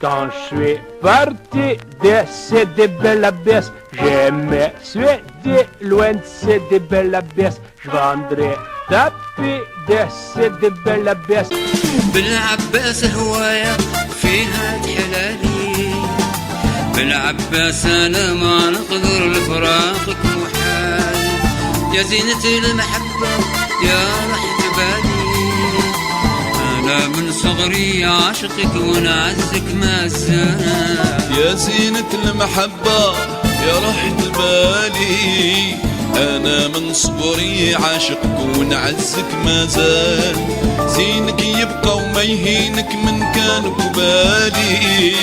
Quand je suis parti de ces belles abbesses, je me suis dit loin de ces belles abbesses, je vendrai tapis de ces belles abbesses. بالعباس هواية فيها جلالي بالعباس أنا ما نقدر لفراقك محال يا زينة المحبة يا رحمة بالي أنا من صغري عاشقك ونعزك ما زال يا زينة المحبة يا راحة بالي أنا من صغري عاشقك ونعزك ما زال زينك يبقى وما يهينك من كان قبالي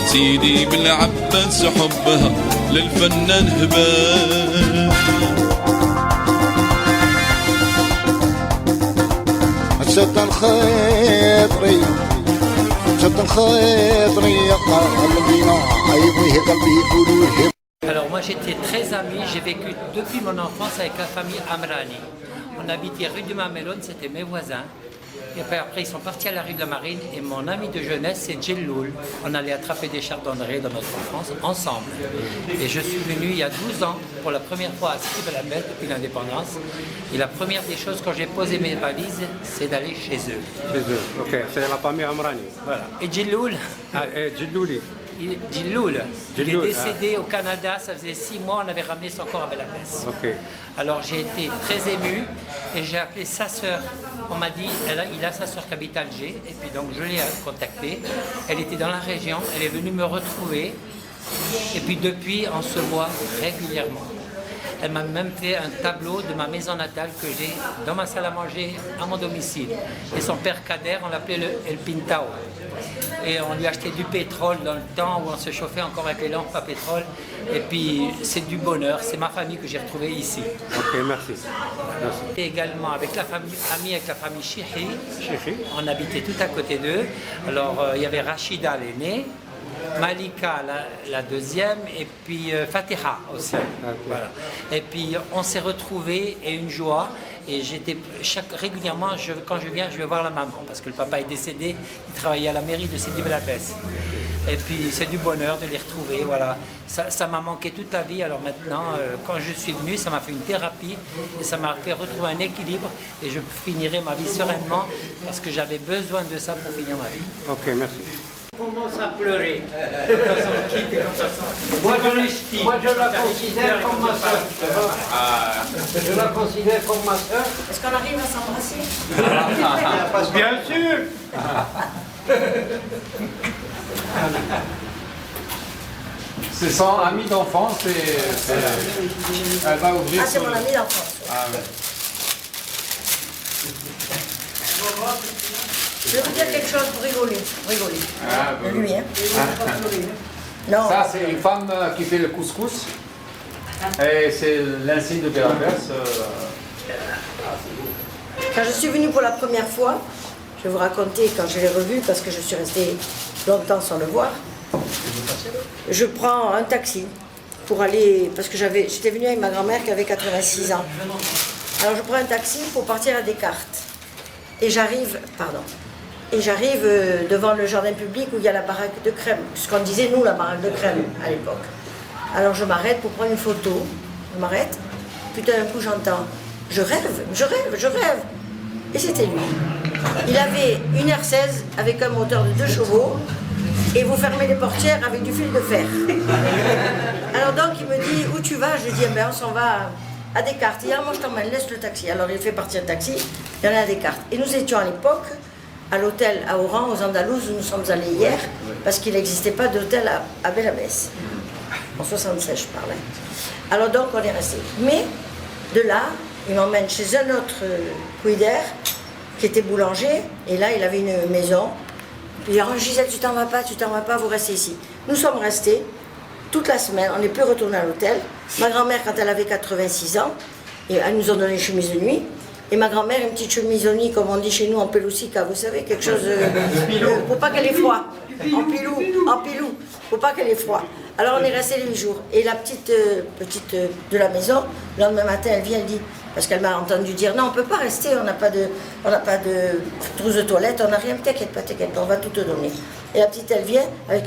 سيدي بالعباس حبها للفنان هبال شد الخيطري شد الخيطري قلبي عيبه قلبي يقولوا. Alors moi j'étais très ami, j'ai vécu depuis mon enfance avec la famille Amrani. On habitait rue du Mamelone, c'était mes voisins. Et puis après ils sont partis à la rue de la Marine et mon ami de jeunesse c'est Djelloul. On allait attraper des chardonnerets dans notre enfance ensemble. Et je suis venu il y a 12 ans pour la première fois à Sidi Bel Abbès depuis l'indépendance. Et la première des choses quand j'ai posé mes valises, c'est d'aller chez eux. Chez eux, ok, c'est la famille Amrani. Voilà. Et Djelloul, Djellouli. Djelloul, il est décédé au Canada, ça faisait 6 mois, on avait ramené son corps à Bel Abbès. Ok. Alors j'ai été très ému et j'ai appelé sa sœur. On m'a dit, il a sa sœur qui habite à Alger, et puis donc je l'ai contactée. Elle était dans la région, elle est venue me retrouver, et puis depuis on se voit régulièrement. Elle m'a même fait un tableau de ma maison natale que j'ai dans ma salle à manger à mon domicile. Et son père Kader, on l'appelait le El Pintao. Et on lui achetait du pétrole dans le temps où on se chauffait encore avec les lampes à pétrole. Et puis c'est du bonheur, c'est ma famille que j'ai retrouvée ici. Ok, merci. Merci. Et également avec la famille, amie avec la famille Chihi. Chihi. On habitait tout à côté d'eux. Alors il y avait Rachida l'aînée, Malika la deuxième et puis Fatiha aussi. Okay. Voilà. Et puis on s'est retrouvés et une joie. Et régulièrement, quand je viens, je vais voir la maman parce que le papa est décédé. Il travaillait à la mairie de Sidi Bel Abbès. Et puis c'est du bonheur de les retrouver. Voilà. Ça m'a manqué toute la vie. Alors maintenant, quand je suis venu, ça m'a fait une thérapie et ça m'a fait retrouver un équilibre. Et je finirai ma vie sereinement parce que j'avais besoin de ça pour finir ma vie. Ok, merci. Commence à pleurer. Moi je la considère comme ma soeur. Je la considère comme ma soeur. Est-ce qu'on arrive à s'embrasser? Bien sûr. C'est son ami d'enfance et elle va ouvrir. Ah, c'est mon ami d'enfance. Ah, ouais. Je vais vous dire quelque chose pour rigoler. Ah, De bon. lui, hein. Non. Ça, c'est une femme qui fait le couscous. Et c'est l'insigne de Bel Abbès. Quand je suis venue pour la première fois, je vais vous raconter quand je l'ai revu parce que je suis restée longtemps sans le voir. Je prends un taxi pour aller, parce que j'étais venue avec ma grand-mère qui avait 86 ans. Alors je prends un taxi pour partir à Descartes. Et j'arrive devant le jardin public où il y a la baraque de crème, ce qu'on disait nous la baraque de crème à l'époque. Alors je m'arrête pour prendre une photo, je m'arrête, puis tout d'un coup j'entends, je rêve. Et c'était lui. Il avait une R16 avec un moteur de 2 chevaux et vous fermez les portières avec du fil de fer. Alors donc il me dit, où tu vas? Je lui dis, eh ben, on s'en va à Descartes. Il dit, ah, moi je t'emmène, laisse le taxi. Alors il fait partir le taxi, il y en a à Descartes. Et nous étions à l'époque à l'hôtel à Oran, aux Andalouses, où nous sommes allés hier, parce qu'il n'existait pas d'hôtel à Bel Abbès. En 76, je parlais. Alors donc on est resté. Mais de là, il m'emmène chez un autre Couider, qui était boulanger, et là il avait une maison. Puis il dit, oh, Gisèle, tu t'en vas pas, vous restez ici. Nous sommes restés toute la semaine, on n'est plus retourné à l'hôtel. Ma grand-mère, quand elle avait 86 ans, et elle nous a donné une chemise de nuit. Et ma grand-mère, une petite chemise de nuit, comme on dit chez nous, en pelousica, vous savez, quelque chose pour pas qu'elle ait froid. En pilou, pour pas qu'elle ait froid. Alors on est resté les 8 jours. Et la petite de la maison, le lendemain matin, elle vient, elle dit, parce qu'elle m'a entendu dire, non, on ne peut pas rester, on n'a pas de trousse de toilette, on n'a rien, t'inquiète pas, on va tout te donner. Et la petite, elle vient avec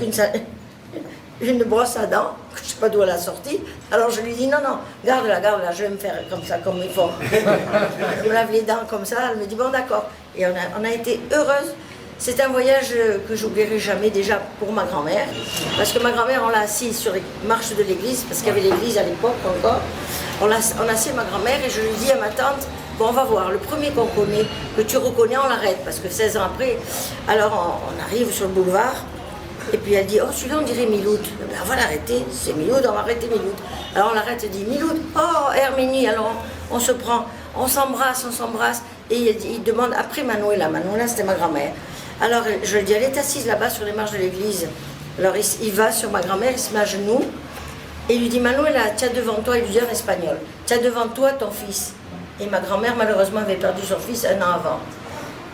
une brosse à dents, je ne sais pas d'où elle a sorti. Alors je lui dis, non, garde-la, je vais me faire comme ça, comme il faut. Je me lave les dents comme ça, elle me dit, bon d'accord. Et on a été heureuses. C'est un voyage que j'oublierai jamais, déjà pour ma grand-mère. Parce que ma grand-mère, on l'a assise sur les marches de l'église, parce qu'il y avait l'église à l'époque encore. On a assis ma grand-mère et je lui dis à ma tante, bon, on va voir, le premier qu'on connaît, que tu reconnais, on l'arrête, parce que 16 ans après, alors on arrive sur le boulevard, et puis elle dit, oh, celui-là, on dirait Miloud. Ben, on va l'arrêter, c'est Miloud, on va arrêter Miloud. Alors on l'arrête et dit, Miloud, oh, Herménie, alors on se prend, on s'embrasse, et il demande, après Manuela, c'était ma grand-mère. Alors je lui dis, elle est assise là-bas sur les marches de l'église. Alors il va sur ma grand-mère, il se met à genoux, et il lui dit, Manuela, tu as devant toi, il lui dit en espagnol, tu as devant toi ton fils. Et ma grand-mère, malheureusement, avait perdu son fils 1 an avant.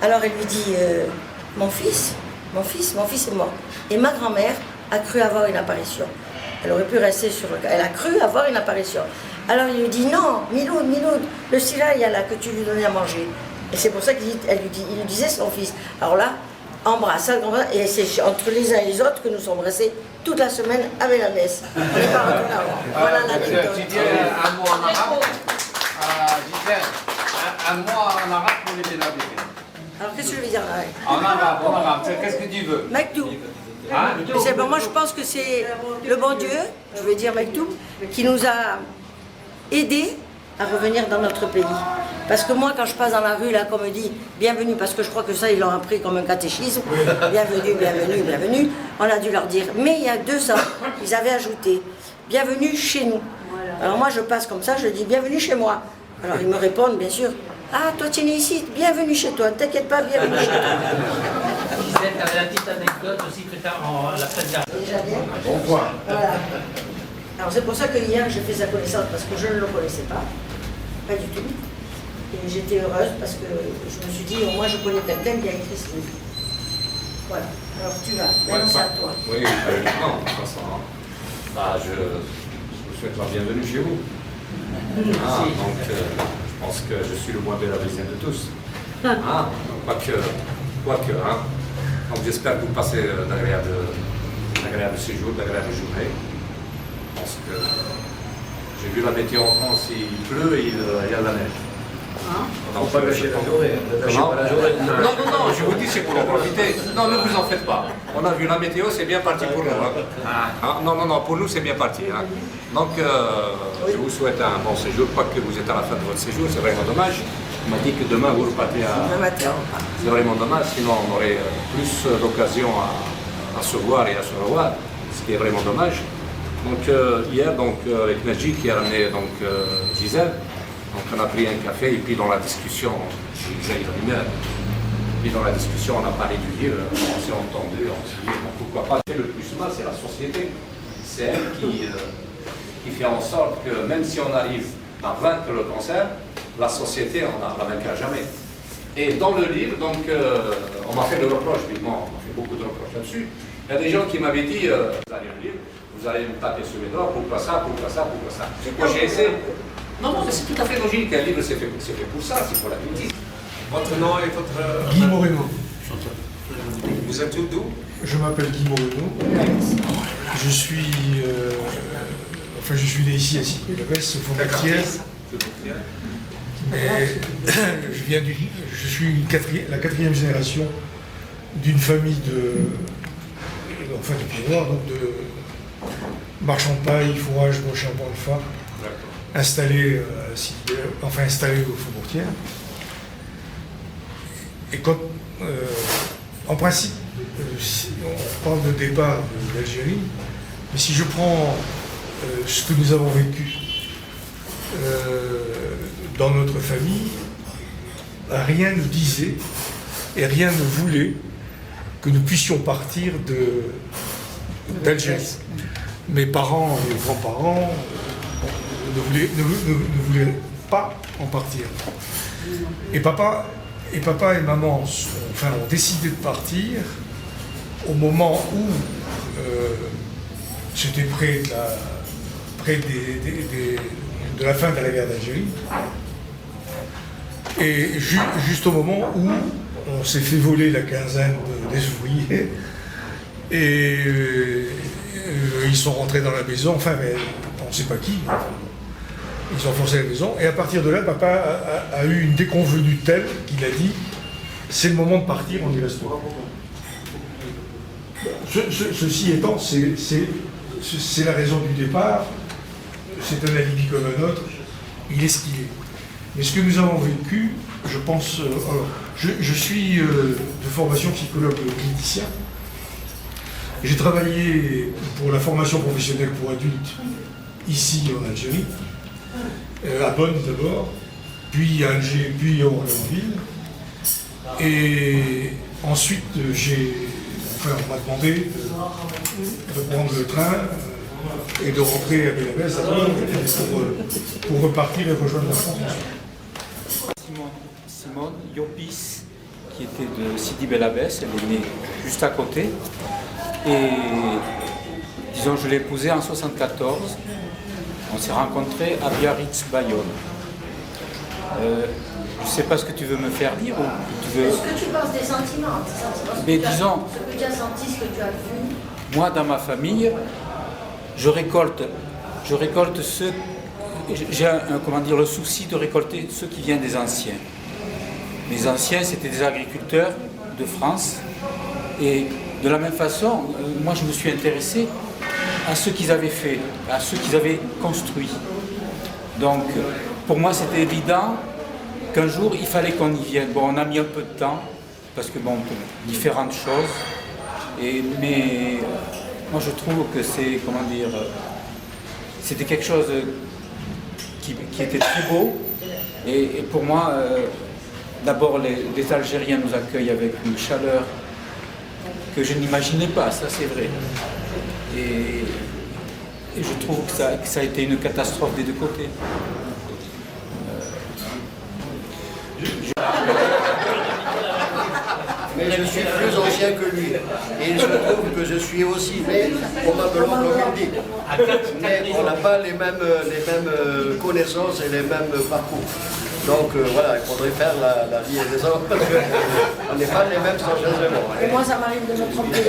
Alors elle lui dit, mon fils est mort. Et ma grand-mère a cru avoir une apparition. Elle aurait pu rester sur le cas. Elle a cru avoir une apparition. Alors il lui dit, non, Miloud, le siraya là que tu lui donnais à manger. Et c'est pour ça qu'il lui disait son fils. Alors là, embrassade, et c'est entre les uns et les autres que nous sommes restés toute la semaine avec la messe. On n'est pas retourné avant. Voilà l'anecdote. Tu dis un mot en arabe, Gisèle, un mot en arabe pour les bénéficiaires. Alors qu'est-ce que je veux dire là? En arabe, qu'est-ce que tu veux? Mektoub. Hein? Moi je pense que c'est le bon Dieu, je veux dire Mektoub, qui nous a aidés à revenir dans notre pays. Parce que moi, quand je passe dans la rue, là, qu'on me dit bienvenue, parce que je crois que ça, ils l'ont appris comme un catéchisme, bienvenue, on a dû leur dire. Mais il y a 2 ans, ils avaient ajouté bienvenue chez nous. Alors moi, je passe comme ça, je dis bienvenue chez moi. Alors ils me répondent, bien sûr, ah, toi, tu es né ici, bienvenue chez toi, ne t'inquiète pas, bienvenue chez toi. Gisèle, tu avais la petite anecdote aussi que tu as en la fête dernière. Déjà bien. Bon point. Voilà. Alors c'est pour ça que hier, j'ai fait sa connaissance, parce que je ne le connaissais pas du tout. Et j'étais heureuse parce que je me suis dit, au moins je connais quelqu'un qui a écrit ce livre. Voilà. Alors tu vas, maintenant c'est à toi. Oui, non, de toute façon, je vous souhaite la bienvenue chez vous. Donc, je pense que je suis le moins bénéficiaire de tous. Quoique, donc j'espère que vous passez d'agréables séjours, d'agréables journées. Je pense que j'ai vu la météo en France, il pleut et il y a de la neige. On ne peut pas lâcher la journée. Non, je vous dis, c'est pour en profiter. Non, ne vous en faites pas. On a vu la météo, c'est bien parti pour nous. Non, pour nous, c'est bien parti. Donc, je vous souhaite un bon séjour, quoique vous êtes à la fin de votre séjour, c'est vraiment dommage. On m'a dit que demain, vous repartez à... C'est vraiment dommage, sinon on aurait plus d'occasion à se voir et à se revoir, ce qui est vraiment dommage. Donc, hier, avec Najid qui a ramené Gisèle, donc on a pris un café et puis dans la discussion, puis dans la discussion on a parlé du livre, on s'est entendu, on s'est dit pourquoi pas. Le plus mal c'est la société, c'est elle qui fait en sorte que même si on arrive à vaincre le cancer, la société on ne la vaincra jamais. Et dans le livre, on m'a fait le reproche, vivement, on m'a fait beaucoup de reproches là-dessus. Il y a des gens qui m'avaient dit, vous allez le livre, vous allez me taper sur les doigts, pourquoi ça. Moi j'ai essayé. Non, mais c'est tout à fait logique. Un livre, c'est fait pour ça, c'est pour la critique. Votre nom et votre... Guy Moreno. Vous êtes d'où? Je m'appelle Guy Moreno. Je suis né ici à Sydney-la-Besse, au fond de Thiers. Je suis la 4e génération d'une famille de Pieds Noirs, donc de marchands de paille, fourrage, bois, charbon, le phare. Installé au Faubourg Thiers. Et quand, en principe, si on parle de départ d'Algérie, mais si je prends ce que nous avons vécu dans notre famille, rien ne disait et rien ne voulait que nous puissions partir d'Algérie. Mes parents, mes grands-parents ne voulaient pas en partir. Et papa et maman ont décidé de partir au moment où c'était près de la fin de la guerre d'Algérie. Et juste au moment où on s'est fait voler la quinzaine des ouvriers Et ils sont rentrés dans la maison, enfin, mais on ne sait pas qui. Enfin, ils ont forcé la maison. Et à partir de là, papa a eu une déconvenue telle qu'il a dit « c'est le moment de partir, on y reste pas ». Ceci étant, c'est la raison du départ, c'est un alibi comme un autre, il est ce qu'il est. Mais ce que nous avons vécu, je pense... je suis de formation psychologue clinicien. J'ai travaillé pour la formation professionnelle pour adultes ici en Algérie, à Bonn d'abord, puis à Alger, puis à Orléansville. Et ensuite, on m'a demandé de prendre le train et de rentrer à Belabès pour repartir et rejoindre la France. Simone Yopis, qui était de Sidi Belabès, elle est née juste à côté. Et disons, je l'ai épousée en 1974. On s'est rencontrés à Biarritz, Bayonne. Je ne sais pas ce que tu veux me faire dire ou tu veux... Ce que tu penses des sentiments. Mais disons, ce que tu as senti, ce que tu as vu. Moi, dans ma famille, je récolte ceux... J'ai le souci de récolter ceux qui viennent des anciens. Les anciens, c'était des agriculteurs de France. Et de la même façon, moi, je me suis intéressé à ce qu'ils avaient fait, à ce qu'ils avaient construit. Donc, pour moi, c'était évident qu'un jour, il fallait qu'on y vienne. Bon, on a mis un peu de temps, parce que, bon, différentes choses. Mais moi, je trouve que c'est, c'était quelque chose qui était très beau. Et pour moi, d'abord, les Algériens nous accueillent avec une chaleur que je n'imaginais pas, ça c'est vrai. Et je trouve que ça a été une catastrophe des deux côtés. Mais je suis plus ancien que lui. Et il se trouve que je suis aussi né probablement comme il dit. Mais on n'a pas les mêmes connaissances et les mêmes parcours. Donc voilà, il faudrait faire la liaison parce qu'on n'est pas les mêmes sans changement. Et moi, ça m'arrive de me tromper.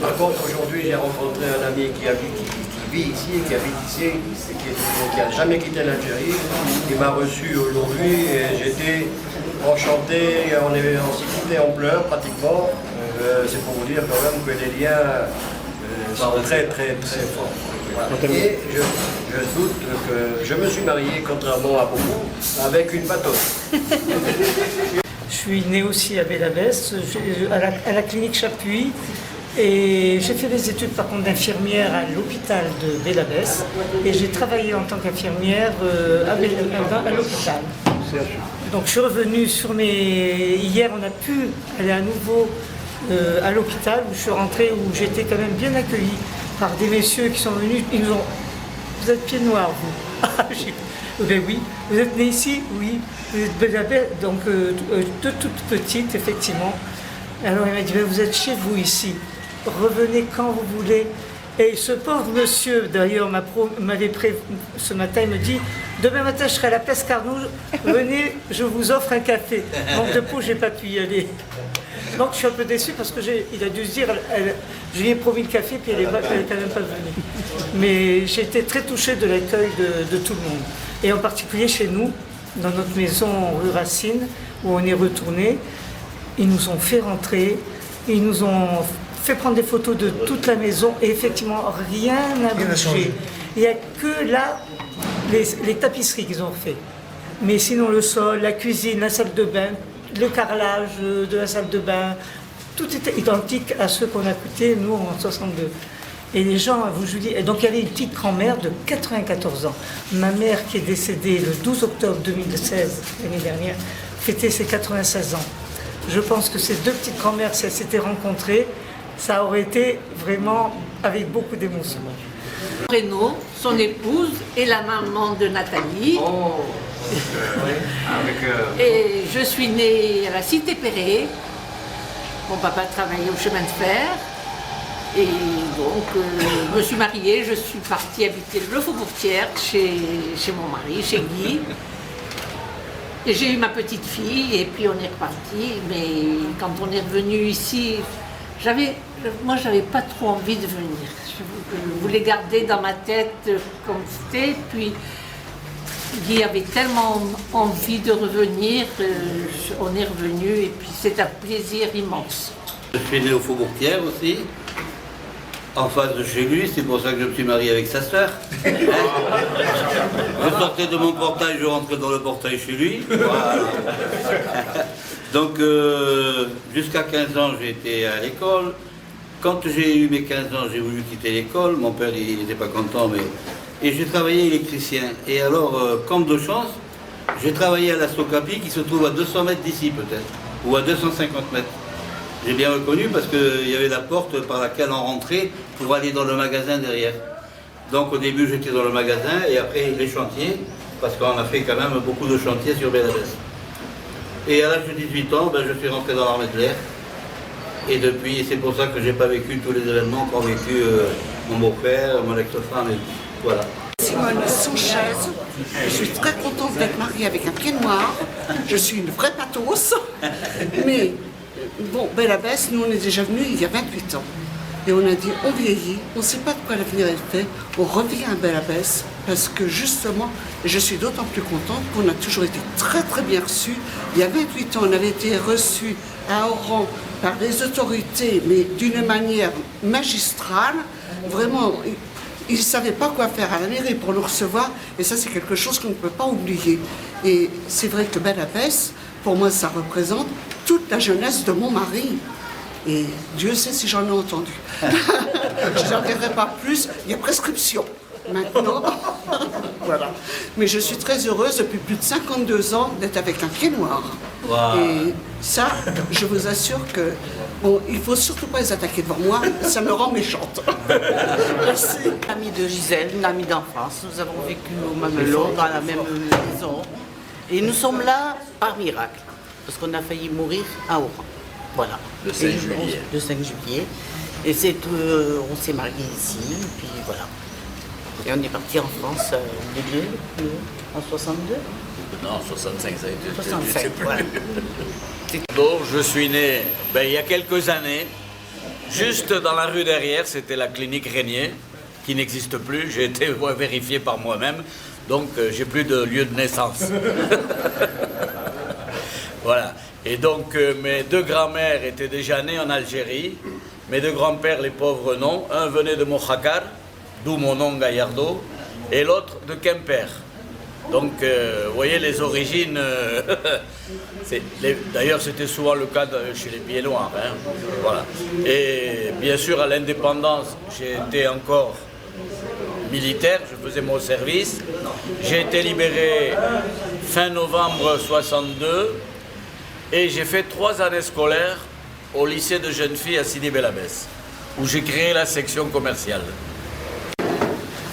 Par contre, aujourd'hui, j'ai rencontré un ami qui vit ici et qui habite ici, qui n'a jamais quitté l'Algérie. Il m'a reçu aujourd'hui et j'étais enchanté. On s'est quitté en pleurs pratiquement. C'est pour vous dire quand même que les liens sont très très très forts. Voilà. Et je doute que je me suis marié, contrairement à beaucoup, avec une patoche. Je suis née aussi à Belabès, à la clinique Chapuis, et j'ai fait des études par contre d'infirmière à l'hôpital de Belabès, et j'ai travaillé en tant qu'infirmière à l'hôpital. Donc je suis revenue Hier, on a pu aller à nouveau à l'hôpital où je suis rentrée, où j'étais quand même bien accueillie par des messieurs qui sont venus. Ils nous ont... Vous êtes pieds noirs, vous? Ben oui. Vous êtes nés ici? Oui. Vous êtes Belabès, donc de toute petite, effectivement. Alors il m'a dit, ben, vous êtes chez vous ici. Revenez quand vous voulez. Et ce pauvre monsieur, d'ailleurs, m'avait prévenu ce matin, il me dit, demain matin, je serai à la place Carnot, venez, je vous offre un café. Manque de peau, je n'ai pas pu y aller. Donc je suis un peu déçue parce que il a dû se dire, je lui ai promis le café, puis elle n'est quand même pas venue. Mais j'ai été très touchée de l'accueil de tout le monde. Et en particulier chez nous, dans notre maison rue Racine, où on est retourné, ils nous ont fait rentrer, ils nous ont fait prendre des photos de toute la maison, et effectivement, rien n'a bougé. Il n'y a que là, les tapisseries qu'ils ont fait. Mais sinon, le sol, la cuisine, la salle de bain, le carrelage de la salle de bain, tout était identique à ceux qu'on a coûté, nous, en 62. Et les gens, je vous dis, donc il y avait une petite grand-mère de 94 ans. Ma mère, qui est décédée le 12 octobre 2016, l'année dernière, fêtait ses 96 ans. Je pense que ces deux petites grand-mères, si elles s'étaient rencontrées, ça aurait été vraiment avec beaucoup d'émotion. Renaud, son épouse, et la maman de Nathalie. Oh. Et je suis née à la Cité Perret. Mon papa travaillait au chemin de fer. Et donc, je me suis mariée, je suis partie habiter le Faubourg-Thiers chez mon mari, chez Guy. Et j'ai eu ma petite fille et puis on est reparti. Mais quand on est revenu ici, moi, j'avais pas trop envie de venir. Je voulais garder dans ma tête comme c'était, puis il y avait tellement envie de revenir, on est revenu et puis c'est un plaisir immense. Je suis né au Faubourg-Thiers aussi, en face de chez lui, c'est pour ça que je me suis marié avec sa sœur. Je sortais de mon portail, je rentrais dans le portail chez lui. Voilà. Donc jusqu'à 15 ans j'ai été à l'école. Quand j'ai eu mes 15 ans, j'ai voulu quitter l'école. Mon père il n'était pas content, mais... Et j'ai travaillé électricien. Et alors, comme de chance, j'ai travaillé à la Socapi qui se trouve à 200 mètres d'ici peut-être, ou à 250 mètres. J'ai bien reconnu parce qu'il y avait la porte par laquelle on rentrait pour aller dans le magasin derrière. Donc au début j'étais dans le magasin et après les chantiers, parce qu'on a fait quand même beaucoup de chantiers sur Bellavès. Et à l'âge de 18 ans, je suis rentré dans l'armée de l'air. Et depuis, c'est pour ça que je n'ai pas vécu tous les événements qu'ont vécu mon beau-père, mon ex-femme, et voilà. Simone Souchaise, je suis très contente d'être mariée avec un pied noir. Je suis une vraie patos. Mais bon, Bellavès, nous on est déjà venus il y a 28 ans. Et on a dit, on vieillit, on ne sait pas de quoi l'avenir est fait, on revient à Bellavès parce que justement, je suis d'autant plus contente qu'on a toujours été très très bien reçus. Il y a 28 ans, on avait été reçus à Oran par les autorités, mais d'une manière magistrale. Vraiment, ils ne savaient pas quoi faire à la mairie pour nous recevoir, et ça c'est quelque chose qu'on ne peut pas oublier. Et c'est vrai que Bellavès, pour moi, ça représente toute la jeunesse de mon mari. Et Dieu sait si j'en ai entendu. Je n'en dirai pas plus, il y a prescription maintenant. Voilà. Mais je suis très heureuse depuis plus de 52 ans d'être avec un pied noir. Wow. Et ça, je vous assure que, bon, il ne faut surtout pas les attaquer devant moi, ça me rend méchante. Merci. Amie de Gisèle, une amie d'enfance, nous avons vécu au Mamelon, dans la même maison. Et nous sommes là par miracle, parce qu'on a failli mourir à Oran. Voilà. Le 5 juillet. Le 5 juillet. Et c'est on s'est mariés ici, et puis voilà. Et on est parti en France en 2002, en 62. Non, 65, ça a été. 65, voilà. Donc, je suis né il y a quelques années, juste dans la rue derrière, c'était la clinique Régnier, qui n'existe plus. J'ai été vérifié par moi-même, donc j'ai plus de lieu de naissance. Voilà. Et donc, mes deux grands-mères étaient déjà nées en Algérie, mes deux grands-pères, les pauvres, non. Un venait de Mokhakar, d'où mon nom Gallardo, et l'autre de Quimper. Donc, vous voyez les origines. D'ailleurs, c'était souvent le cas chez les Pieds Noirs. Hein, voilà. Et bien sûr, à l'indépendance, j'ai été encore militaire, je faisais mon service. J'ai été libéré fin novembre 62. Et j'ai fait 3 années scolaires au lycée de jeunes filles à Sidi Bellavès, où j'ai créé la section commerciale.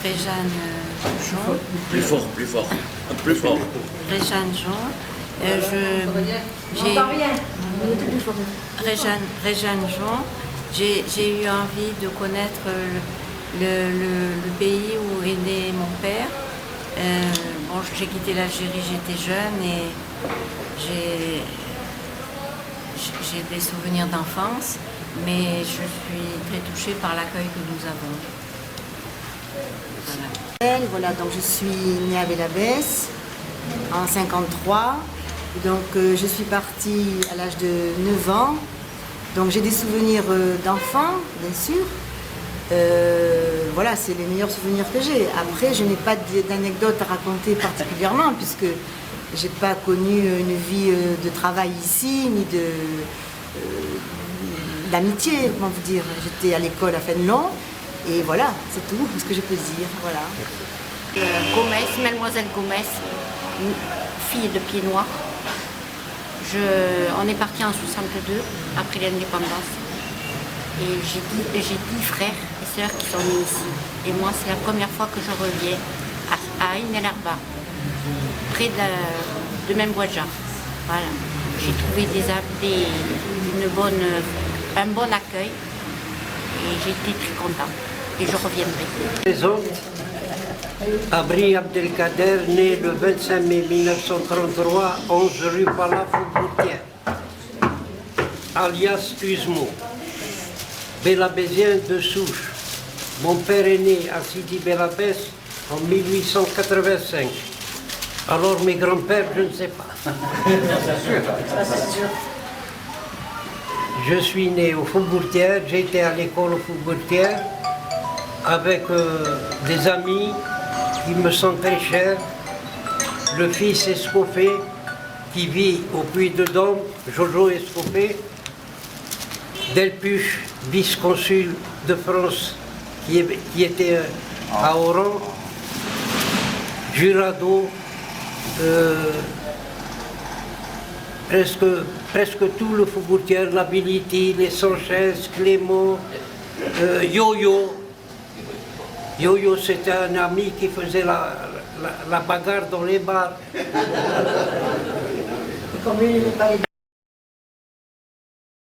Réjeanne Jean. Plus fort, plus fort, plus fort. Réjeanne Jean. Réjeanne Jean. J'ai eu envie de connaître le pays où est né mon père. Bon, j'ai quitté l'Algérie, j'étais jeune et j'ai des souvenirs d'enfance, mais je suis très touchée par l'accueil que nous avons. Voilà, donc je suis née à Bellavès en 53. Donc je suis partie à l'âge de 9 ans. Donc j'ai des souvenirs d'enfants, bien sûr. Voilà, c'est les meilleurs souvenirs que j'ai. Après, je n'ai pas d'anecdotes à raconter particulièrement, puisque j'ai pas connu une vie de travail ici, ni d'amitié, comment vous dire. J'étais à l'école à Fénelon, et voilà, c'est tout ce que je peux dire, voilà. Gomez, Mademoiselle Gomez, fille de pied noir. On est parti en 62, après l'indépendance. Et j'ai 10 frères et sœurs qui sont nés ici. Et moi, c'est la première fois que je reviens à Ain El Arba, près de Membouadja. Voilà. J'ai trouvé un bon accueil et j'ai été très contente. Et je reviendrai. Présente, Abri Abdelkader, né le 25 mai 1933, 11 rue Pala Faubourg-Thiers, alias Usmo. Bélabésien de souche. Mon père est né à Sidi Belabès en 1885. Alors mes grands-pères, je ne sais pas. Je suis né au Faubourg-Thiers, j'ai été à l'école au Faubourg-Thiers avec des amis qui me sont très chers. Le fils Escofet qui vit au Puy-de-Dôme, Jojo Escofet. Delpuche, vice-consul de France qui était à Oran. Jurado, presque tout le Faubourg-Thiers, l'Ability, les Sanchez, Clément, Yo-Yo. Yo-Yo, c'était un ami qui faisait la bagarre dans les bars.